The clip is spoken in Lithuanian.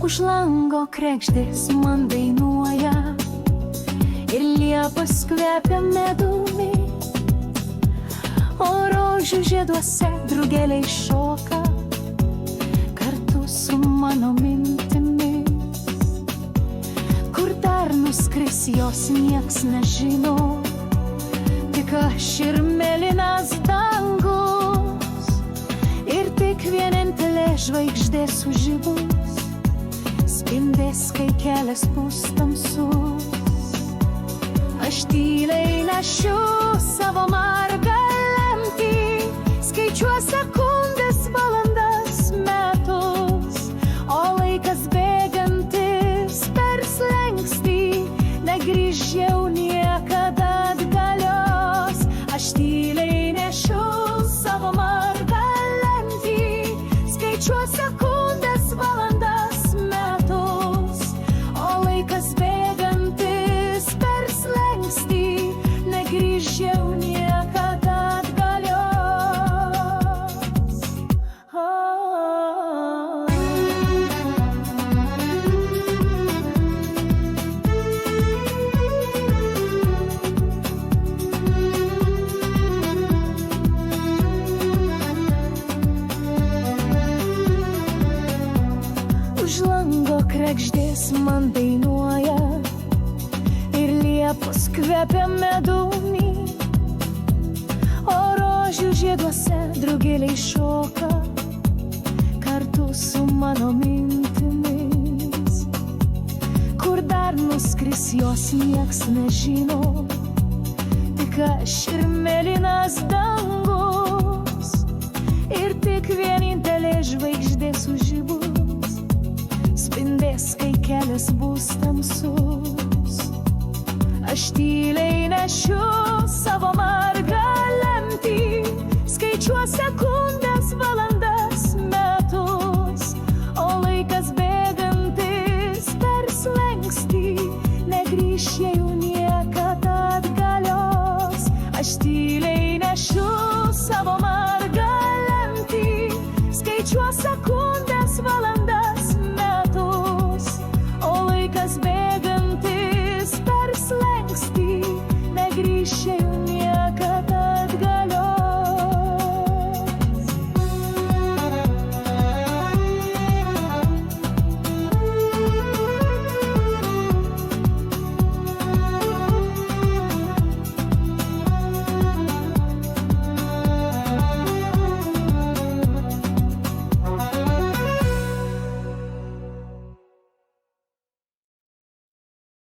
Už lango kregždės man dainuoja ir liepos kvepia medumi, o rožių žieduose drugeliai šoka kartu su mano mintimis. Kur dar nuskris jos nieks nežino, tik aš ir mėlynas dangus, ir tik vienintelė žvaigždė sužibus, spindės, kai kelias bus tamsus. Aš tyliai nešiu savo margą lemtį, skaičiuoju sekundes, valandas, metus, o laikas bėgantis per slenkstį negrįš jau niekada atgalios. Aš tyliai nešiu savo margą lemtį, skaičiuoju sekundes, valandas, metus, o laikas bėgantis per slenkstį negrįš jau niekada atgalios. Už lango kregždės man dainuoja ir liepos kvepia medumi, o rožių žieduose drugeliai šoka kartu su mano mintimis. Kur dar nuskris jos nieks nežino, tik aš ir mėlynas dangus, ir tik vienintelė žvaigždė sužibus, spindės, kai kelias bus tamsus. Aš tyliai nešiu savo margą lemtį, skaičiuoju sekundes, valandas, metus, o laikas bėgantis per slenkstį negrįš jau niekada atgalios. Aš tyliai nešiu savo margą lemtį, skaičiuoju